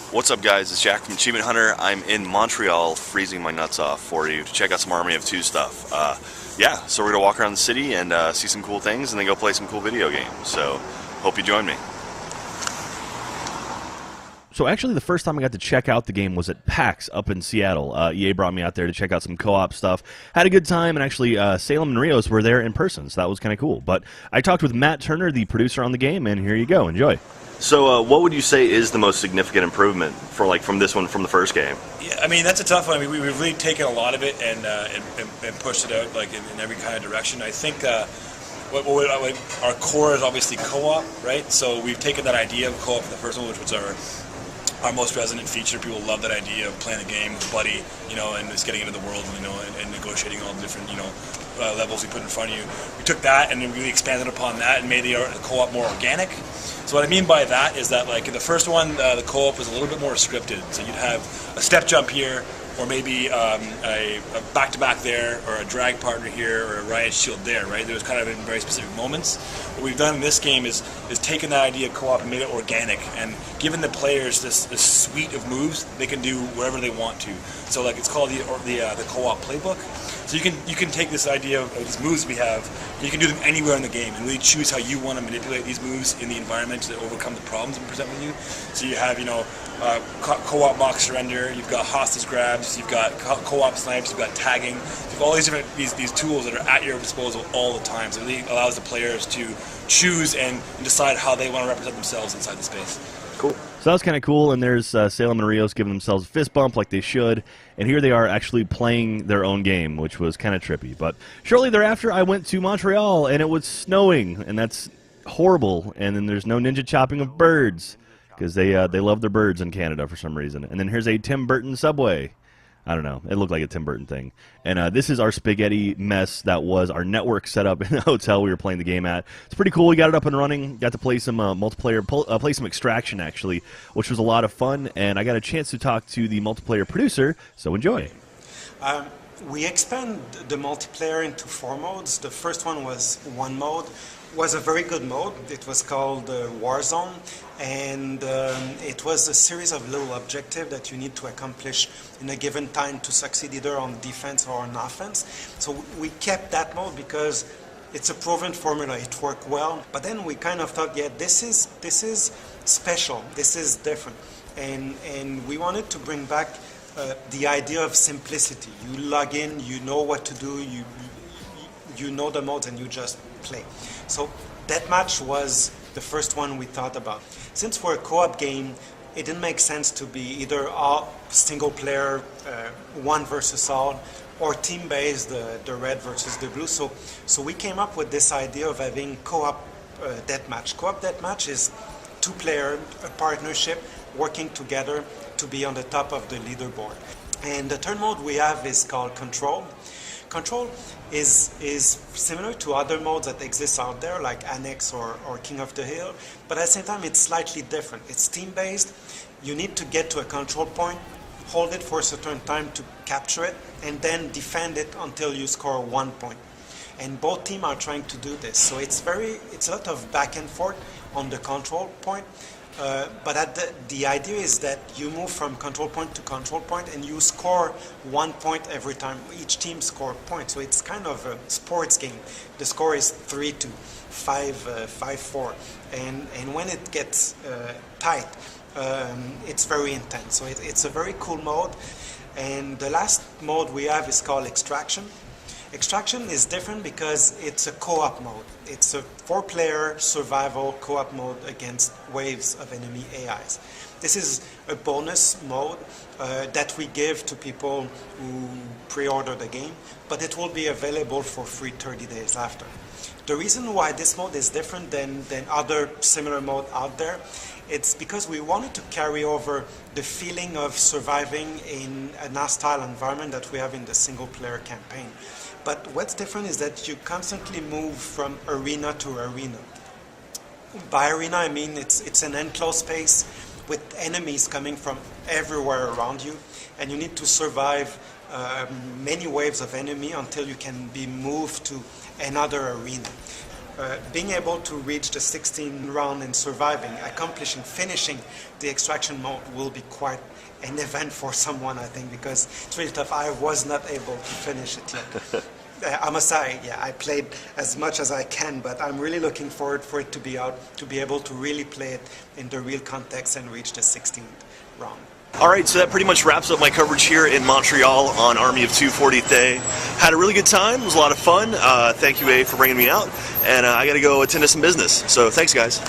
What's up, guys? It's Jack from Achievement Hunter. I'm in Montreal, freezing my nuts off for you to check out some Army of Two stuff. So we're gonna walk around the city and see some cool things, and then go play some cool video games. So, hope you join me. So actually, the first time I got to check out the game was at PAX up in Seattle. EA brought me out there to check out some co-op stuff. Had a good time, and actually, Salem and Rios were there in person, so that was kind of cool. But I talked with Matt Turner, the producer on the game, and here you go. Enjoy. So, what would you say is the most significant improvement from this one from the first game? Yeah, I mean that's a tough one. I mean we've really taken a lot of it and pushed it out like in every kind of direction. I think our core is obviously co-op, right? So we've taken that idea of co-op from the first one, which was our most resonant feature. People love that idea of playing the game with a buddy, and just getting into the world, and negotiating all the different, levels we put in front of you. We took that and then really expanded upon that and made the co-op more organic. So what I mean by that is that, like in the first one, the co-op was a little bit more scripted. So you'd have a step jump here, or maybe a back-to-back there, or a drag partner here, or a riot shield there, right? There was kind of in very specific moments. What we've done in this game is taken that idea of co-op and made it organic, and given the players this suite of moves they can do wherever they want to. So like it's called the co-op playbook. So you can take this idea of these moves we have, you can do them anywhere in the game and really choose how you want to manipulate these moves in the environment to overcome the problems we present with you. So you have co-op mock surrender, you've got hostage grabs, you've got co-op snipes, you've got tagging, you've got all these different these tools that are at your disposal all the time. So it really allows the players to choose and decide how they want to represent themselves inside the space. Cool. So that was kind of cool, and there's Salem and Rios giving themselves a fist bump like they should, and here they are actually playing their own game, which was kind of trippy. But shortly thereafter, I went to Montreal, and it was snowing, and that's horrible, and then there's no ninja chopping of birds, because they love their birds in Canada for some reason. And then here's a Tim Burton subway. I don't know. It looked like a Tim Burton thing. And this is our spaghetti mess that was our network setup in the hotel we were playing the game at. It's pretty cool. We got it up and running. Got to play some multiplayer, play some Extraction, actually, which was a lot of fun. And I got a chance to talk to the multiplayer producer, so enjoy. We expand the multiplayer into 4 modes. The first one was one mode. Was a very good mode. It was called Warzone, and it was a series of little objectives that you need to accomplish in a given time to succeed either on defense or on offense. So we kept that mode because it's a proven formula. It worked well. But then we kind of thought, yeah, this is special. This is different, and we wanted to bring back the idea of simplicity. You log in, you know what to do, you know the modes, and you just play. So Deathmatch was the first one we thought about. Since we're a co-op game, it didn't make sense to be either all single player, one versus all, or team-based, the red versus the blue. So we came up with this idea of having co-op deathmatch. Co-op deathmatch is 2-player, a partnership, working together to be on the top of the leaderboard. And the third mode we have is called Control. Control is similar to other modes that exist out there, like Annex or King of the Hill, but at the same time it's slightly different. It's team-based. You need to get to a control point, hold it for a certain time to capture it, and then defend it until you score 1 point. And both teams are trying to do this. So it's a lot of back and forth on the control point. But the idea is that you move from control point to control point and you score 1 point every time. Each team scores a point. So it's kind of a sports game. The score is 3-2, 5-4. And when it gets tight, it's very intense. So it's a very cool mode. And the last mode we have is called Extraction. Extraction is different because it's a co-op mode. It's a 4-player survival co-op mode against waves of enemy AIs. This is a bonus mode that we give to people who pre-order the game, but it will be available for free 30 days after. The reason why this mode is different than other similar mode out there, it's because we wanted to carry over the feeling of surviving in a hostile environment that we have in the single-player campaign. But what's different is that you constantly move from arena to arena. By arena, I mean it's an enclosed space with enemies coming from everywhere around you, and you need to survive many waves of enemy until you can be moved to another arena. being able to reach the 16th round and surviving, finishing the extraction mode will be quite an event for someone, I think, because it's really tough. I was not able to finish it yet. I must say, yeah, I played as much as I can, but I'm really looking forward for it to be out, to be able to really play it in the real context and reach the 16th round. All right, so that pretty much wraps up my coverage here in Montreal on Army of Two 40th Day. Had a really good time. It was a lot of fun. Thank you, A, for bringing me out. And I got to go attend to some business. So thanks, guys.